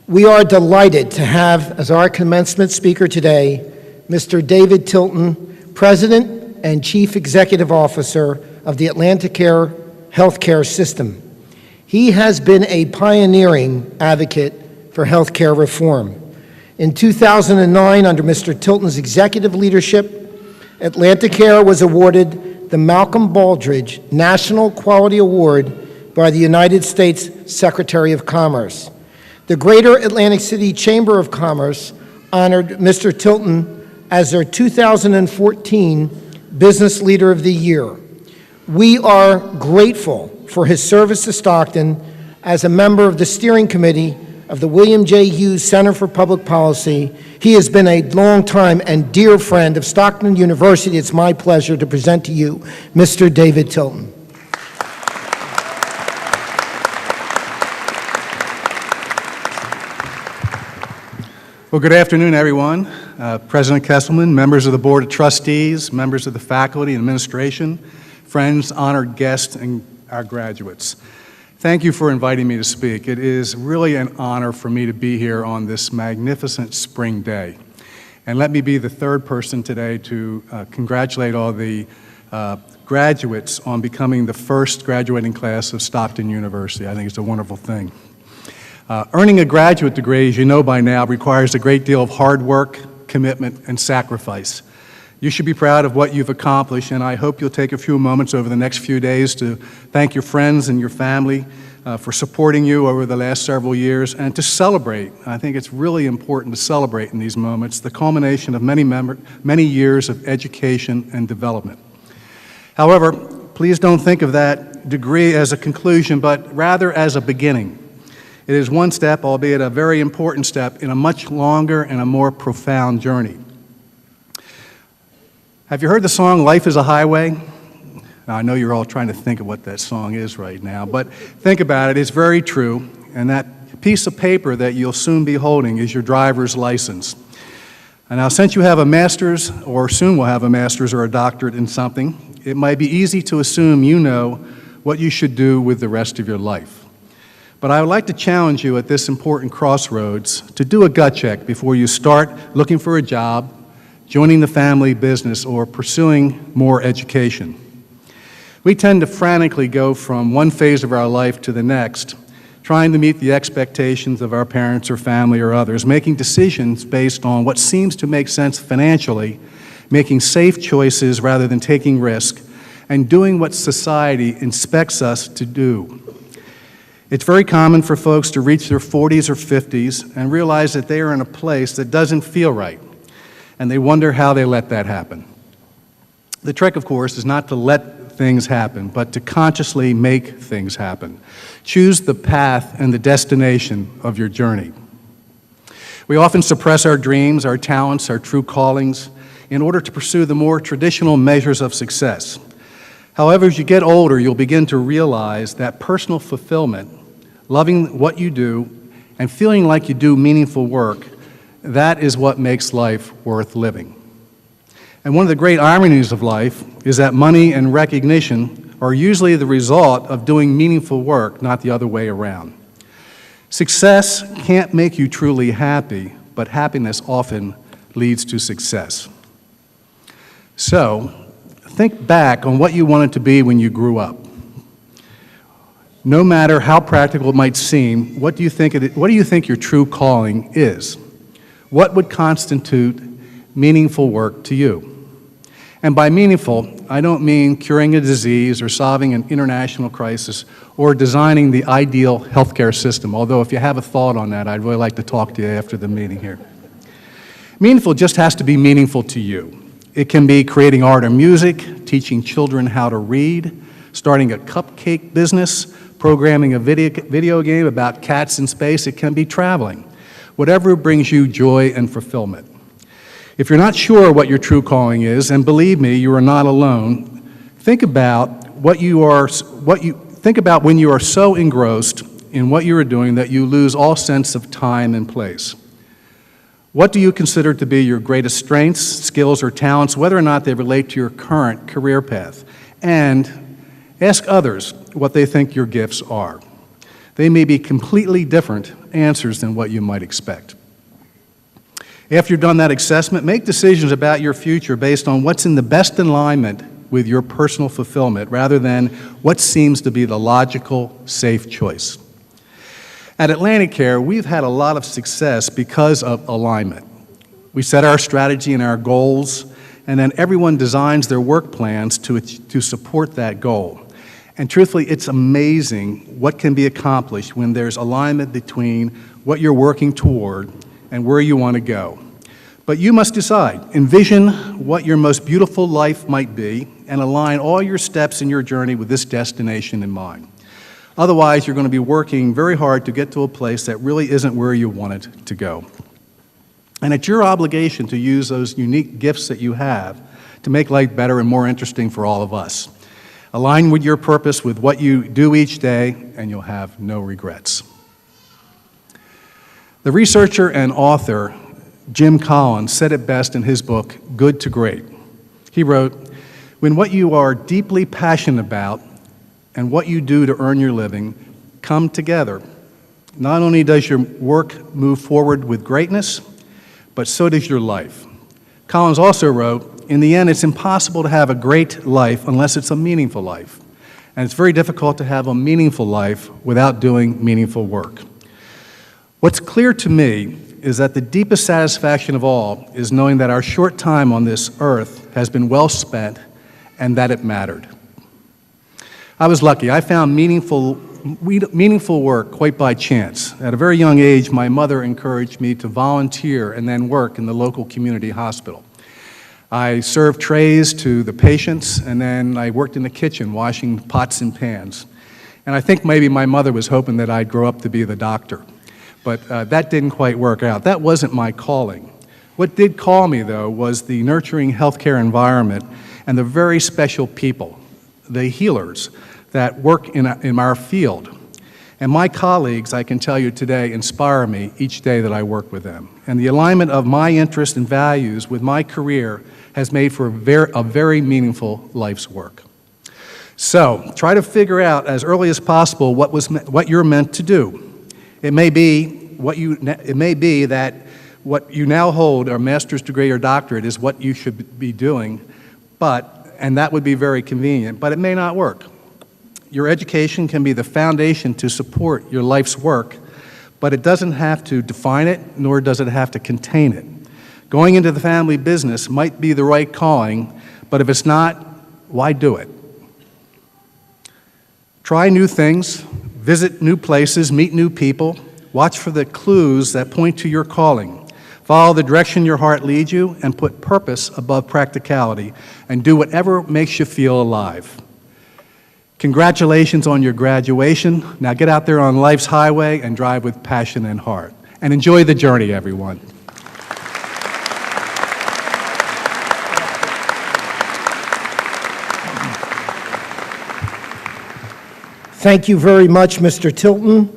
We are delighted to have as our commencement speaker today, Mr. David Tilton, President and Chief Executive Officer of the Atlanticare Healthcare System. He has been a pioneering advocate for healthcare reform. In 2009, under Mr. Tilton's executive leadership, Atlanticare was awarded the Malcolm Baldrige National Quality Award by the United States Secretary of Commerce. The Greater Atlantic City Chamber of Commerce honored Mr. Tilton as their 2014 Business Leader of the Year. We are grateful for his service to Stockton as a member of the steering committee of the William J. Hughes Center for Public Policy. He has been a longtime and dear friend of Stockton University. It's my pleasure to present to you Mr. David Tilton. Well, good afternoon, everyone. President Kesselman, members of the Board of Trustees, members of the faculty and administration, friends, honored guests, and our graduates. Thank you for inviting me to speak. It is really an honor for me to be here on this magnificent spring day. And let me be the third person today to congratulate all the graduates on becoming the first graduating class of Stockton University. I think it's a wonderful thing. Earning a graduate degree, as you know by now, requires a great deal of hard work, commitment, and sacrifice. You should be proud of what you've accomplished, and I hope you'll take a few moments over the next few days to thank your friends and your family for supporting you over the last several years, and to celebrate. I think it's really important to celebrate in these moments the culmination of many years of education and development. However, please don't think of that degree as a conclusion, but rather as a beginning. It is one step, albeit a very important step, in a much longer and a more profound journey. Have you heard the song, "Life is a Highway"? Now, I know you're all trying to think of what that song is right now, but think about it. It's very true, and that piece of paper that you'll soon be holding is your driver's license. And now, since you have a master's, or soon will have a master's or a doctorate in something, it might be easy to assume you know what you should do with the rest of your life. But I would like to challenge you at this important crossroads to do a gut check before you start looking for a job, joining the family business, or pursuing more education. We tend to frantically go from one phase of our life to the next, trying to meet the expectations of our parents or family or others, making decisions based on what seems to make sense financially, making safe choices rather than taking risk, and doing what society expects us to do. It's very common for folks to reach their 40s or 50s and realize that they are in a place that doesn't feel right, and they wonder how they let that happen. The trick, of course, is not to let things happen, but to consciously make things happen. Choose the path and the destination of your journey. We often suppress our dreams, our talents, our true callings in order to pursue the more traditional measures of success. However, as you get older, you'll begin to realize that personal fulfillment, loving what you do, and feeling like you do meaningful work, that is what makes life worth living. And one of the great ironies of life is that money and recognition are usually the result of doing meaningful work, not the other way around. Success can't make you truly happy, but happiness often leads to success. So, think back on what you wanted to be when you grew up. No matter how practical it might seem, what do you think your true calling is? What would constitute meaningful work to you? And by meaningful, I don't mean curing a disease or solving an international crisis or designing the ideal healthcare system, although if you have a thought on that, I'd really like to talk to you after the meeting here. Meaningful just has to be meaningful to you. It can be creating art or music, teaching children how to read, starting a cupcake business, programming a video game about cats in space. It can be traveling. Whatever brings you joy and fulfillment. If you're not sure what your true calling is, and believe me, you are not alone, think about when you are so engrossed in what you are doing that you lose all sense of time and place. What do you consider to be your greatest strengths, skills, or talents, whether or not they relate to your current career path? And ask others what they think your gifts are. They may be completely different, answers than what you might expect. After you've done that assessment, make decisions about your future based on what's in the best alignment with your personal fulfillment rather than what seems to be the logical, safe choice. At AtlanticCare, we've had a lot of success because of alignment. We set our strategy and our goals, and then everyone designs their work plans to support that goal. And truthfully, it's amazing what can be accomplished when there's alignment between what you're working toward and where you want to go. But you must decide. Envision what your most beautiful life might be and align all your steps in your journey with this destination in mind. Otherwise, you're going to be working very hard to get to a place that really isn't where you want it to go. And it's your obligation to use those unique gifts that you have to make life better and more interesting for all of us. Align with your purpose with what you do each day, and you'll have no regrets. The researcher and author Jim Collins said it best in his book, Good to Great. He wrote, "When what you are deeply passionate about and what you do to earn your living come together, not only does your work move forward with greatness, but so does your life." Collins also wrote, "In the end, it's impossible to have a great life unless it's a meaningful life. And it's very difficult to have a meaningful life without doing meaningful work." What's clear to me is that the deepest satisfaction of all is knowing that our short time on this earth has been well spent and that it mattered. I was lucky. I found meaningful work quite by chance. At a very young age, my mother encouraged me to volunteer and then work in the local community hospital. I served trays to the patients, and then I worked in the kitchen washing pots and pans. And I think maybe my mother was hoping that I'd grow up to be the doctor. But that didn't quite work out. That wasn't my calling. What did call me, though, was the nurturing healthcare environment and the very special people, the healers, that work in our field. And my colleagues, I can tell you today, inspire me each day that I work with them. And the alignment of my interests and values with my career has made for a very meaningful life's work. So try to figure out as early as possible what you're meant to do. It may be that what you now hold, a master's degree or doctorate, is what you should be doing, and that would be very convenient, but it may not work. Your education can be the foundation to support your life's work, but it doesn't have to define it, nor does it have to contain it. Going into the family business might be the right calling, but if it's not, why do it? Try new things. Visit new places, meet new people, watch for the clues that point to your calling. Follow the direction your heart leads you, and put purpose above practicality, and do whatever makes you feel alive. Congratulations on your graduation. Now get out there on life's highway and drive with passion and heart. And enjoy the journey, everyone. Thank you very much, Mr. Tilton.